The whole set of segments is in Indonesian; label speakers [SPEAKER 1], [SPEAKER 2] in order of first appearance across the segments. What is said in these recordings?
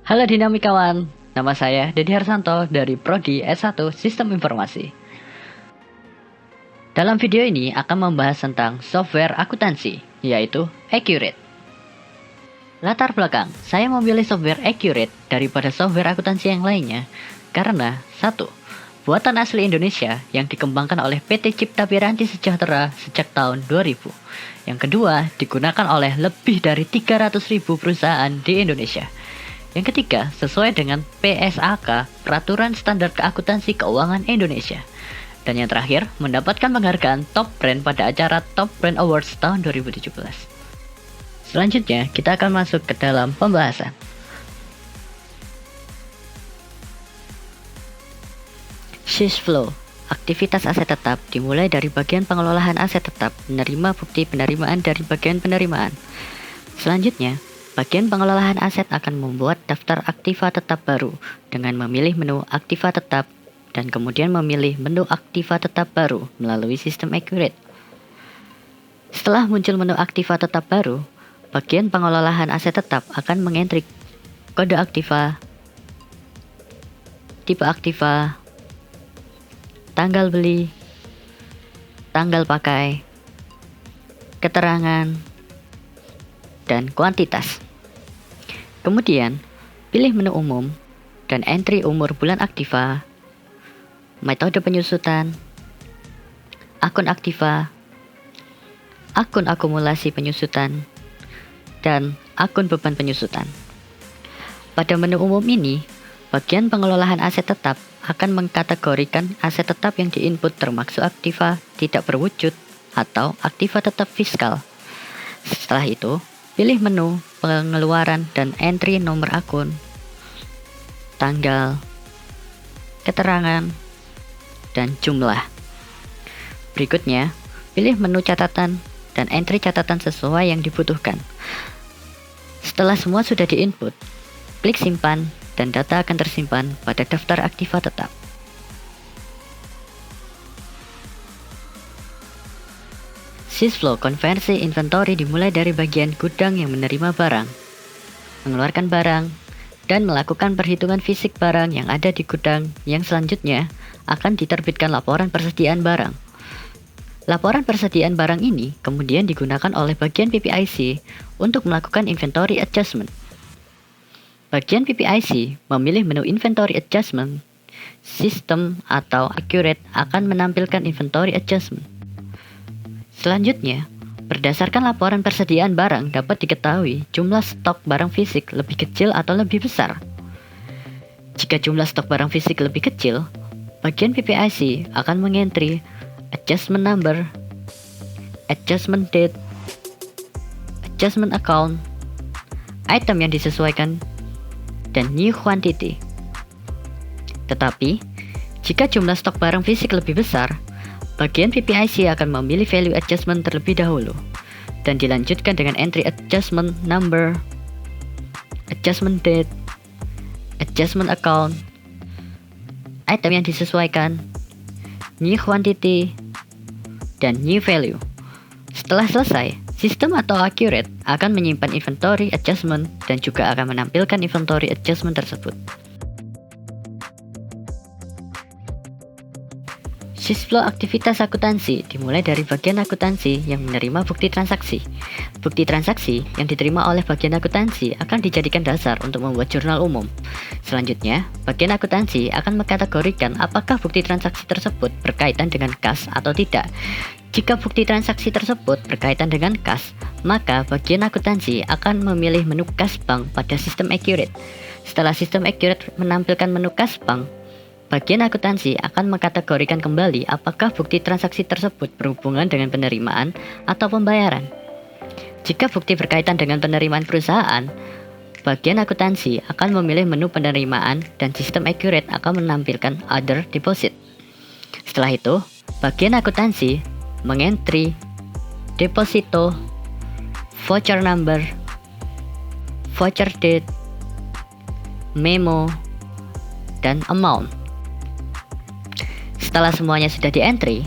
[SPEAKER 1] Halo Dinamikawan, nama saya Dedi Harsanto dari Prodi S1 Sistem Informasi. Dalam video ini akan membahas tentang software akuntansi, yaitu Accurate. Latar belakang, saya memilih software Accurate daripada software akuntansi yang lainnya karena 1. Buatan asli Indonesia yang dikembangkan oleh PT Cipta Piranti Sejahtera sejak tahun 2000. Yang kedua, digunakan oleh lebih dari 300.000 perusahaan di Indonesia. Yang ketiga, sesuai dengan PSAK, Peraturan Standar Akuntansi Keuangan Indonesia. Dan yang terakhir, mendapatkan penghargaan Top Brand pada acara Top Brand Awards tahun 2017. Selanjutnya, kita akan masuk ke dalam pembahasan. Sysflow, aktivitas aset tetap dimulai dari bagian pengelolaan aset tetap, menerima bukti penerimaan dari bagian penerimaan. Selanjutnya, bagian pengelolaan aset akan membuat daftar aktiva tetap baru dengan memilih menu aktiva tetap dan kemudian memilih menu aktiva tetap baru melalui sistem Accurate. Setelah muncul menu aktiva tetap baru, bagian pengelolaan aset tetap akan mengentri kode aktiva, tipe aktiva, tanggal beli, tanggal pakai, keterangan, dan kuantitas. Kemudian, pilih menu umum dan entry umur bulan aktiva, metode penyusutan, akun aktiva, akun akumulasi penyusutan, dan akun beban penyusutan. Pada menu umum ini, bagian pengelolaan aset tetap akan mengkategorikan aset tetap yang diinput termasuk aktiva tidak berwujud atau aktiva tetap fiskal. Setelah itu, pilih menu pengeluaran dan entry nomor akun, tanggal, keterangan, dan jumlah. Berikutnya, pilih menu catatan dan entry catatan sesuai yang dibutuhkan. Setelah semua sudah diinput, klik simpan dan data akan tersimpan pada daftar aktiva tetap. Sysflow konversi inventory dimulai dari bagian gudang yang menerima barang, mengeluarkan barang, dan melakukan perhitungan fisik barang yang ada di gudang yang selanjutnya akan diterbitkan laporan persediaan barang. Laporan persediaan barang ini kemudian digunakan oleh bagian PPIC untuk melakukan inventory adjustment. Bagian PPIC memilih menu inventory adjustment. Sistem atau Accurate akan menampilkan inventory adjustment. Selanjutnya, berdasarkan laporan persediaan barang dapat diketahui jumlah stok barang fisik lebih kecil atau lebih besar. Jika jumlah stok barang fisik lebih kecil, bagian PPIC akan mengentry adjustment number, adjustment date, adjustment account, item yang disesuaikan, dan new quantity. Tetapi, jika jumlah stok barang fisik lebih besar, bagian PPIC akan memilih value adjustment terlebih dahulu dan dilanjutkan dengan entry adjustment number, adjustment date, adjustment account, item yang disesuaikan, new quantity, dan new value. Setelah selesai, sistem atau Accurate akan menyimpan inventory adjustment dan juga akan menampilkan inventory adjustment tersebut. Sysflow aktivitas akuntansi dimulai dari bagian akuntansi yang menerima bukti transaksi. Bukti transaksi yang diterima oleh bagian akuntansi akan dijadikan dasar untuk membuat jurnal umum. Selanjutnya, bagian akuntansi akan mengkategorikan apakah bukti transaksi tersebut berkaitan dengan kas atau tidak. Jika bukti transaksi tersebut berkaitan dengan kas, maka bagian akuntansi akan memilih menu kas bank pada sistem Accurate. Setelah sistem Accurate menampilkan menu kas bank, bagian akuntansi akan mengkategorikan kembali apakah bukti transaksi tersebut berhubungan dengan penerimaan atau pembayaran. Jika bukti berkaitan dengan penerimaan perusahaan, bagian akuntansi akan memilih menu penerimaan dan sistem Accurate akan menampilkan other deposit. Setelah itu, bagian akuntansi mengentry deposito, voucher number, voucher date, memo, dan amount. Setelah semuanya sudah di-entry,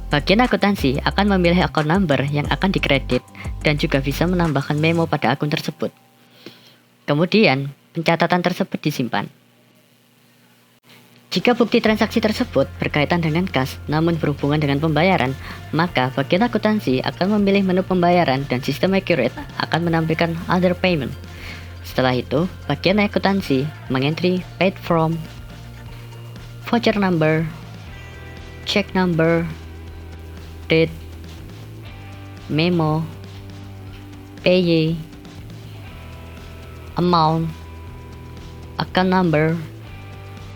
[SPEAKER 1] bagian akuntansi akan memilih account number yang akan dikredit dan juga bisa menambahkan memo pada akun tersebut. Kemudian, pencatatan tersebut disimpan. Jika bukti transaksi tersebut berkaitan dengan kas namun berhubungan dengan pembayaran, maka bagian akuntansi akan memilih menu pembayaran dan sistem accurate akan menampilkan other payment. Setelah itu, bagian akuntansi mengentry paid from, voucher number, check number, date, memo, payee, amount, account number,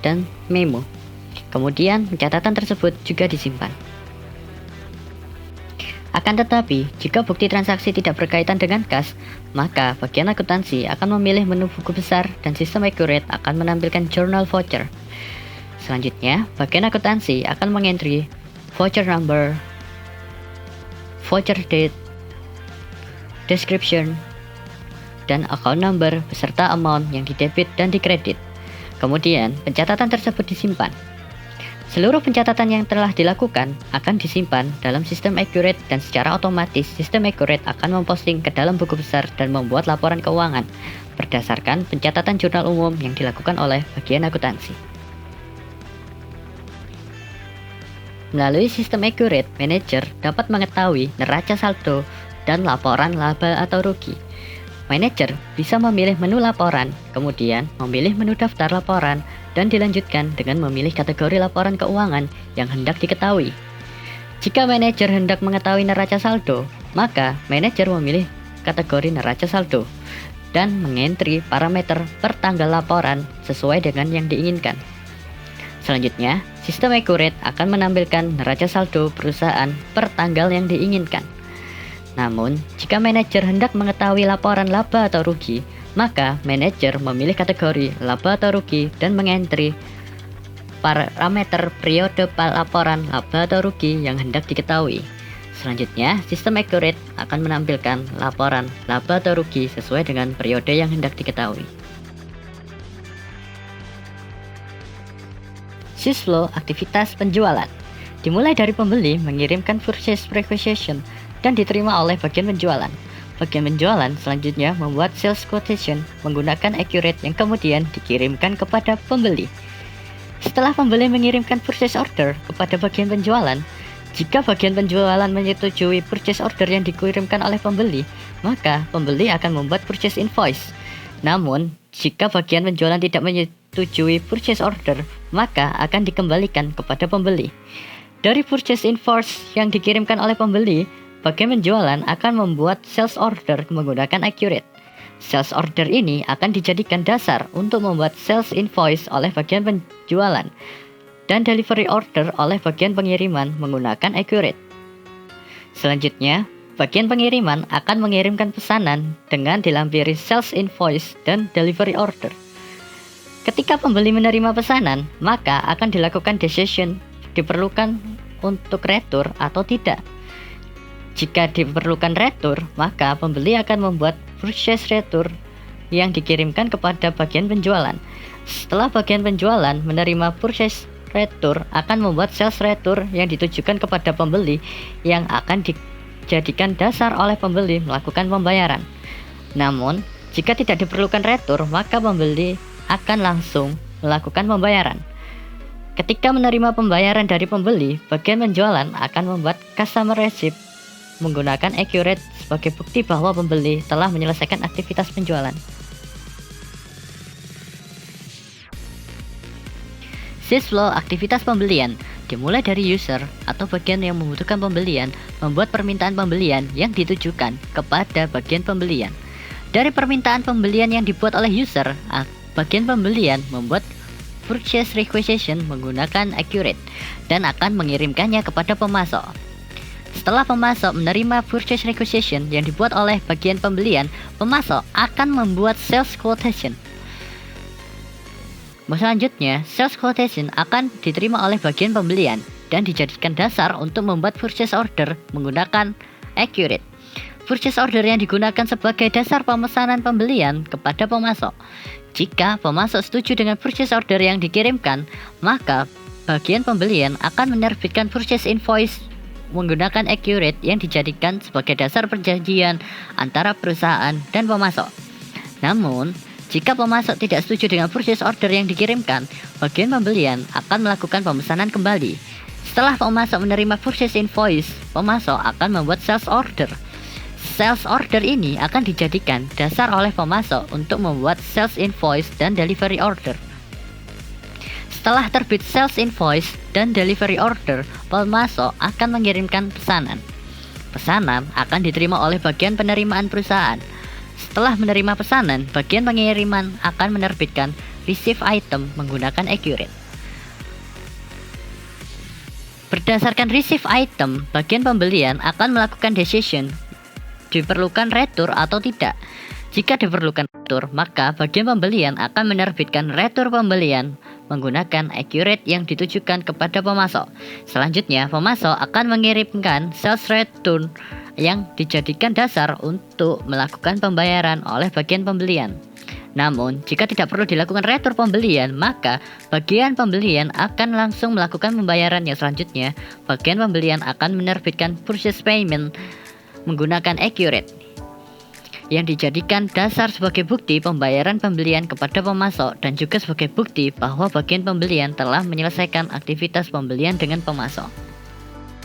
[SPEAKER 1] dan memo. Kemudian pencatatan tersebut juga disimpan. Akan tetapi, jika bukti transaksi tidak berkaitan dengan kas, maka bagian akuntansi akan memilih menu buku besar dan sistem accurate akan menampilkan journal voucher. Selanjutnya, bagian akuntansi akan mengentry voucher number, voucher date, description, dan account number beserta amount yang didebit dan dikredit. Kemudian, pencatatan tersebut disimpan. Seluruh pencatatan yang telah dilakukan akan disimpan dalam sistem accurate dan secara otomatis sistem accurate akan memposting ke dalam buku besar dan membuat laporan keuangan berdasarkan pencatatan jurnal umum yang dilakukan oleh bagian akuntansi. Melalui sistem accurate, manajer dapat mengetahui neraca saldo dan laporan laba atau rugi. Manajer bisa memilih menu laporan, kemudian memilih menu daftar laporan, dan dilanjutkan dengan memilih kategori laporan keuangan yang hendak diketahui. Jika manajer hendak mengetahui neraca saldo, maka manajer memilih kategori neraca saldo dan mengentri parameter per tanggal laporan sesuai dengan yang diinginkan. Selanjutnya, sistem accurate akan menampilkan neraca saldo perusahaan per tanggal yang diinginkan. Namun, jika manajer hendak mengetahui laporan laba atau rugi, maka manajer memilih kategori laba atau rugi dan mengentri parameter periode laporan laba atau rugi yang hendak diketahui. Selanjutnya, sistem accurate akan menampilkan laporan laba atau rugi sesuai dengan periode yang hendak diketahui. Sysflow aktivitas penjualan dimulai dari pembeli mengirimkan purchase requisition dan diterima oleh bagian penjualan. Bagian penjualan selanjutnya membuat sales quotation menggunakan accurate yang kemudian dikirimkan kepada pembeli. Setelah pembeli mengirimkan purchase order kepada bagian penjualan, jika bagian penjualan menyetujui purchase order yang dikirimkan oleh pembeli, maka pembeli akan membuat purchase invoice. Namun, jika bagian penjualan tidak menyetujui purchase order, maka akan dikembalikan kepada pembeli. Dari purchase invoice yang dikirimkan oleh pembeli, bagian penjualan akan membuat sales order menggunakan accurate. Sales order ini akan dijadikan dasar untuk membuat sales invoice oleh bagian penjualan dan delivery order oleh bagian pengiriman menggunakan accurate. Selanjutnya, bagian pengiriman akan mengirimkan pesanan dengan dilampiri sales invoice dan delivery order. Ketika pembeli menerima pesanan, maka akan dilakukan decision diperlukan untuk retur atau tidak. Jika diperlukan retur, maka pembeli akan membuat purchase retur yang dikirimkan kepada bagian penjualan. Setelah bagian penjualan menerima purchase retur, akan membuat sales retur yang ditujukan kepada pembeli yang akan dijadikan dasar oleh pembeli melakukan pembayaran. Namun, jika tidak diperlukan retur, maka pembeli akan langsung melakukan pembayaran. Ketika menerima pembayaran dari pembeli, bagian penjualan akan membuat customer receipt menggunakan accurate sebagai bukti bahwa pembeli telah menyelesaikan aktivitas penjualan. Sysflow aktivitas pembelian dimulai dari user atau bagian yang membutuhkan pembelian membuat permintaan pembelian yang ditujukan kepada bagian pembelian. Dari permintaan pembelian yang dibuat oleh user, bagian pembelian membuat purchase requisition menggunakan accurate dan akan mengirimkannya kepada pemasok. Setelah pemasok menerima purchase requisition yang dibuat oleh bagian pembelian, pemasok akan membuat sales quotation. Selanjutnya, sales quotation akan diterima oleh bagian pembelian dan dijadikan dasar untuk membuat purchase order menggunakan accurate. Purchase order yang digunakan sebagai dasar pemesanan pembelian kepada pemasok. Jika pemasok setuju dengan purchase order yang dikirimkan, maka bagian pembelian akan menerbitkan purchase invoice menggunakan accurate yang dijadikan sebagai dasar perjanjian antara perusahaan dan pemasok. Namun, Jika pemasok tidak setuju dengan purchase order yang dikirimkan, bagian pembelian akan melakukan pemesanan kembali. Setelah pemasok menerima purchase invoice, pemasok akan membuat sales order. Sales order ini akan dijadikan dasar oleh pemasok untuk membuat sales invoice dan delivery order. Setelah terbit sales invoice dan delivery order, pemasok akan mengirimkan pesanan. Pesanan akan diterima oleh bagian penerimaan perusahaan. Setelah menerima pesanan, bagian pengiriman akan menerbitkan receive item menggunakan Accurate. Berdasarkan receive item, bagian pembelian akan melakukan decision diperlukan retur atau tidak. Jika diperlukan retur, maka bagian pembelian akan menerbitkan retur pembelian menggunakan Accurate yang ditujukan kepada pemasok. Selanjutnya, pemasok akan mengirimkan sales return yang dijadikan dasar untuk melakukan pembayaran oleh bagian pembelian. Namun, jika tidak perlu dilakukan retur pembelian, maka bagian pembelian akan langsung melakukan pembayaran yang selanjutnya. Bagian pembelian akan menerbitkan purchase payment menggunakan Accurate yang dijadikan dasar sebagai bukti pembayaran pembelian kepada pemasok dan juga sebagai bukti bahwa bagian pembelian telah menyelesaikan aktivitas pembelian dengan pemasok.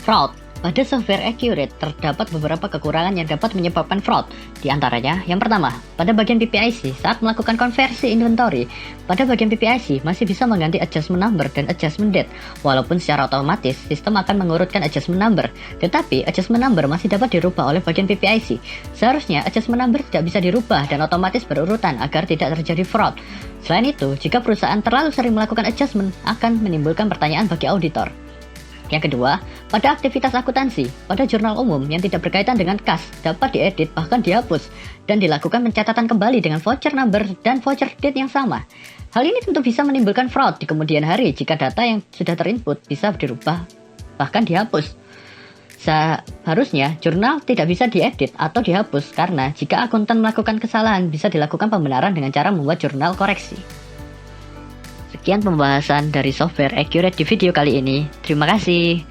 [SPEAKER 1] Fraud. Pada software Accurate terdapat beberapa kekurangan yang dapat menyebabkan fraud. Di antaranya, yang pertama, pada bagian PPIC saat melakukan konversi inventory, pada bagian PPIC masih bisa mengganti adjustment number dan adjustment date. Walaupun secara otomatis sistem akan mengurutkan adjustment number, tetapi adjustment number masih dapat dirubah oleh bagian PPIC. Seharusnya adjustment number tidak bisa dirubah dan otomatis berurutan agar tidak terjadi fraud. Selain itu, jika perusahaan terlalu sering melakukan adjustment, akan menimbulkan pertanyaan bagi auditor. Yang kedua, pada aktivitas akuntansi, pada jurnal umum yang tidak berkaitan dengan kas dapat diedit bahkan dihapus dan dilakukan pencatatan kembali dengan voucher number dan voucher date yang sama. Hal ini tentu bisa menimbulkan fraud di kemudian hari jika data yang sudah terinput bisa dirubah bahkan dihapus. Seharusnya jurnal tidak bisa diedit atau dihapus karena jika akuntan melakukan kesalahan bisa dilakukan pembenaran dengan cara membuat jurnal koreksi. Sekian pembahasan dari software Accurate di video kali ini. Terima kasih.